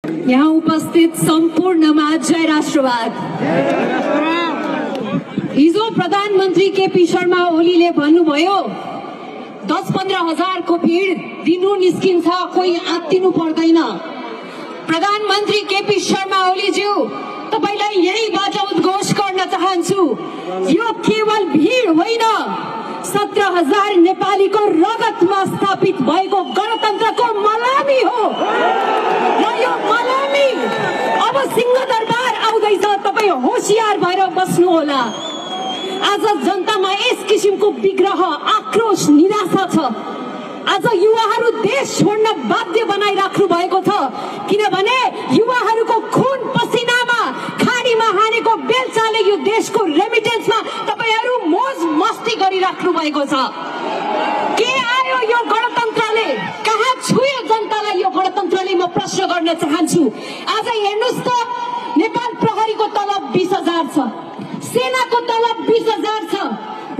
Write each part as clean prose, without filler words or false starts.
यहाँ उपस्थित सम्पूर्णमा जय राष्ट्रवाद। हिजो प्रधानमन्त्री केपी शर्मा ओलीले भन्नुभयो 10-15 हजारको भीड दिनु निस्किन्छ, कोही आत्तिनु पर्दैन। प्रधानमन्त्री केपी शर्मा ओलीज्यू, तपाईलाई यहीबाट उद्घोष गर्न चाहन्छु, यो केवल भीड होइन, 17,000 नेपालीको रगतमा स्थापित भएको गणतन्त्रको मलामी हो र यो मलामी अब सिंहदरबार आउँदैछ। तपाई होशियार भएर बस्नुहोला। आज जनतामा यस किसिमको विग्रह, आक्रोश, निराशा छ। आज युवाहरू देश छोड्न बाध्य बनाइराख्नु भएको छ, किनभने युवाहरूको खुन पसिनामा खाडीमा हानेको बेलचाले यो देशको रेमिटेन्समा तपाईहरू मोज मस्ती गरिराख्नु भएको छ। के आयो यो गणतन्त्रले? कहाँ छुयो जनतालाई यो गणतन्त्रले? म प्रश्न गर्न चाहन्छु। आज हेर्नुस् त, नेपाल प्रहरीको तलब 20,000 छ, सेनाको तलब 20,000 छ,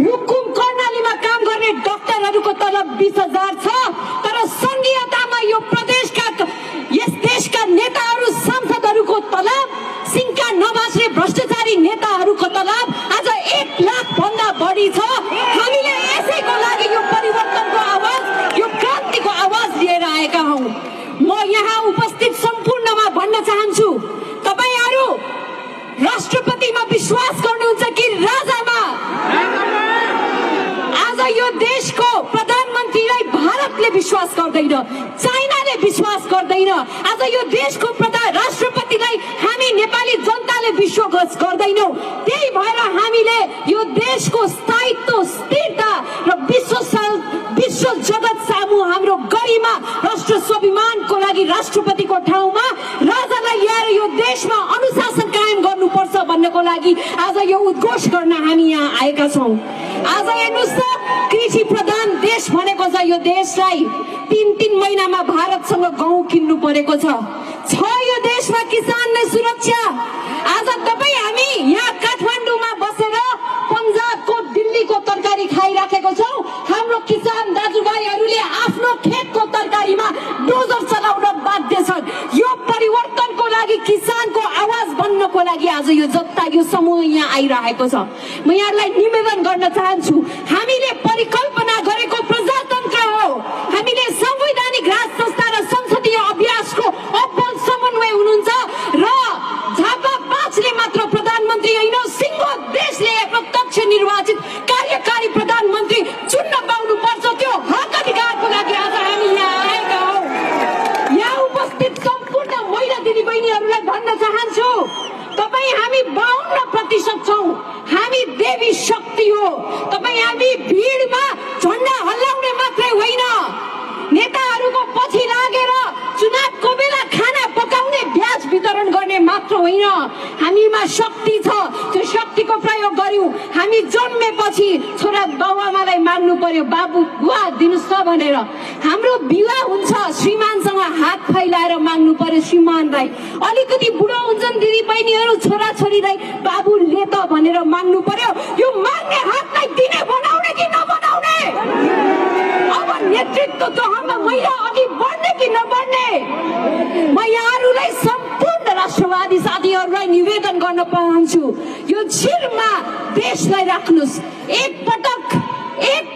रुकुम कर्णालीमा काम गर्ने डाक्टरहरूको तलब 20,000 छ, तर संघीयतामा यो प्रदेशका, यस देशका नेताहरू, सांसदहरूको तलब, सिंहका नबाच्ने भ्रष्टाचारी नेताहरूको तलब आज 1 लाख भन्दा बढी छ। हामीले यसैको लागि यो परिवर्तनको आवाज, यो क्रान्तिको आवाज लिएर आएका हौं। म यहाँ उपस्थित सम्पूर्णमा भन्न चाहन्छु, तपाईहरू राष्ट्रपतिमा विश्वास गर्नुहुन्छ कि राजामा? आज यो देशको प्रधानमन्त्रीलाई भारतले विश्वास गर्दैन, चाइनाले विश्वास गर्दैन। आज यो देशको राष्ट्रपतिलाई हामी नेपाली जनताले विश्वास गर्दैनौं। त्यही भएर हामीले यो देशको स्थायित्व, स्थिरता र विश्व जगत सामु हाम्रो गरिमा, राष्ट्र स्वाभिमानको लागि राष्ट्रपतिको ठाउँमा राजालाई ल्याएर यो देशमा अनुशासन कायम गर्नुपर्छ भन्नको लागि आज यो उद्घोष गर्न हामी यहाँ आएका छौं। आज हेर्नुस् त, कृषि प्रधान देश भनेको छ यो देशलाई। 3-3 महिनामा भारतसँग गहुँ किन्नु परेको छ यो देशमा किसानले सुरक्षा। आज तपाई हामी यहाँ काठमाडौँमा बसेर पन्जाबको, दिल्लीको तरकारी खाइराखेको छौं। हाम्रो किसान दाजुभाइहरूले आफ्नो खेतको तरकारीमा डोजर चलाउन बाध्य छन्। यो परिवर्तनको लागि, किसानको आवाज बन्नको लागि आज यो जनता, यो समूह यहाँ आइरहेको छ। म यहाँलाई निवेदन गर्न चाहन्छु, हामीले परिकल्पना गरेको प्रजातन्त्र हो। हामीले संवैधानिक राज संस्था र संसदीय अभ्यासको अब्बल समन्वय हुनुहुन्छ र झापा 5ले मात्र प्रधानमन्त्री होइन, सिङ्गो देशले प्रत्यक्ष निर्वाचित कार्यकारी प्रधानमन्त्री चुन्न पाउनु पर्छ। त्यो हक अधिकारको लागि आज हामी यहाँ आएका हौं। यहाँ उपस्थित सम्पूर्ण महिला दिदीबहिनीहरूलाई भन्न चाहन्छु, तपाई हामी 52% छौं। हामी देवी शक्ति हो। तपाई हामी भीडमा झण्डा हल्लाउने मात्रै होइन, नेताहरूको पछि लागेर चुनावको बेला खाना पकाउने, ब्याज वितरण गर्ने मात्र होइन। हामीमा शक्ति छ, त्यो शक्तिको प्रयोग गर्यौं। हामी जन्मेपछि छोरा बाबुआमालाई माग्नु पर्यो, बाबु बुवा दिनुस् त भनेर। हाम्रो विवाह हुन्छ, श्रीमानसँग हात फैलाएर माग्नु पर्यो श्रीमानलाई। अलिकति बुढो हुन्छन् दिदी बहिनीहरू, छोरा छोरीलाई बाबु ले त भनेर माग्नु पर्यो। यो माग्ने हातलाई दिने बनाउने कि नबनाउने? अब नेतृत्व तहमा महिला अघि बढ्ने कि नबढ्ने? म यहाँहरूलाई सम्पूर्ण राष्ट्रवादी साथीहरूलाई निवेदन गर्न चाहन्छु, यो शिरमा देशलाई राख्नुस्। एक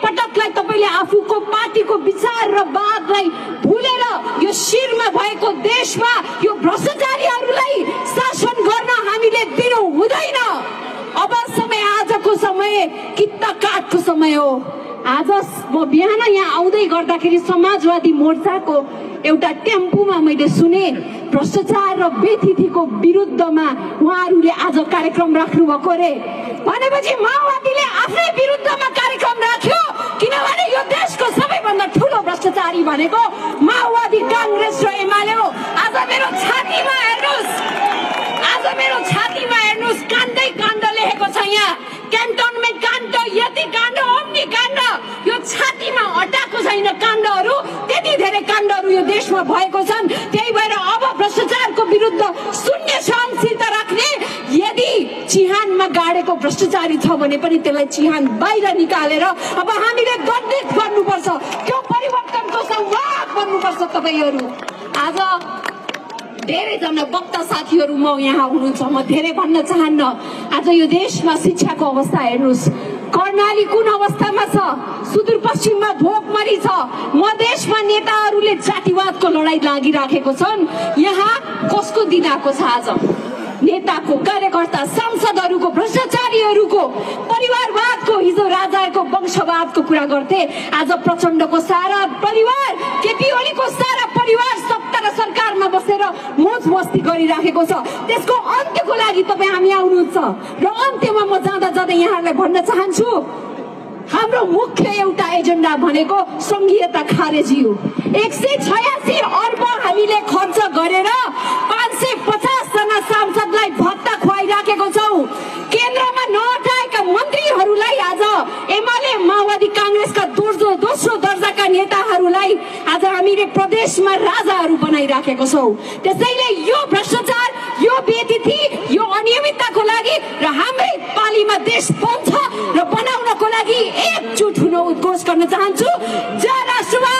पटकलाई तपाईले आफूको पार्टीको विचार र वादलाई भुलेर यो शिरमा भएको देशमा यो भ्रष्टाचारीहरूलाई शासन गर्न हामीले दिनु हुँदैन। अब समय, आजको समय कित्ता काठको समय हो। आज म बिहान यहाँ आउँदै गर्दाखेरि समाजवादी मोर्चाको एउटा टेम्पोमा मैले सुने, भ्रष्टाचार र बेथितिको विरुद्धमा उहाँहरूले आज कार्यक्रम राख्नु भएको रे। भनेपछि माओवादीले आफ्नै विरुद्धमा कार्यक्रम राख्यो, किनभने यो देशको सबैभन्दा ठूलो भ्रष्टाचारी भनेको माओवादी, कांग्रेस र एमाले हो। आज मेरो छातीमा हेर्नुस्, काण्डै काण्ड लेखेको छ यहाँ। क्यान्टोनमेन्ट काण्ड, यति काण्ड, अम्नी काण्ड, यो छातीमा हटाएको छैन काण्डहरू। त्यति धेरै काण्डहरू यो देशमा भएको छन्। त्यही भएर अब भ्रष्टाचारको विरुद्ध शून्य सहनशीलता राख्ने, यदि चिहानमा गाडेको भ्रष्टाचारी छ भने पनि त्यसलाई चिहान बाहिर निकालेर अब हामीले दण्डित गर्नुपर्छ। त्यो परिवर्तनको संवाद बन्नुपर्छ। तपाईहरू आज धेरैजना वक्ता साथीहरू म यहाँ हुनुहुन्छ, म धेरै भन्न चाहन्न। आज यो देशमा शिक्षाको अवस्था हेर्नुहोस्, कर्णाली कुन अवस्थामा छ, सुदूरपश्चिममा भोकमरी छ, मधेसमा नेताहरूले जातिवादको लडाईँ लागिराखेको छन्। यहाँ कसको दिन आएको छ? आज नेताको, कार्यकर्ता, सांसदहरूको, भ्रष्टाचारीहरूको, परिवारवादको, हिजो राजाको वंशवादको कुरा गर्थे, आज प्रचण्डको सारा परिवार, केपी ओलीको सारा परिवार सत्ता र सरकारमा बसेर मोज मस्ती गरिराखेको छ। त्यसको अन्त्यको लागि तपाईँ हामी आउनुहुन्छ। र अन्त्यमा म जाँदा जाँदै यहाँहरूलाई भन्न चाहन्छु, हाम्रो मुख्य एउटा एजेन्डा भनेको संघीयता खारेजी हो। 186 अर्ब हामीले खर्च गरेर 550 जना सांसदलाई भत्ता खुवाइराखेको छौं। केन्द्रमा नअटाएका मन्त्रीहरूलाई आज एमाले, माओवादी, कांग्रेसका दोस्रो दर्जाका नेताहरूलाई आज हामीले प्रदेशमा राजाहरू बनाइराखेको छौं। त्यसैले यो भ्रष्टाचार, यो बेइज्जती, यो अनियमितताको लागि र हाम्रै पालीमा देश बन्छ र बनाउनको लागि एकजुट हुन उद्घोष गर्न चाहन्छु। जय राष्ट्रवाद।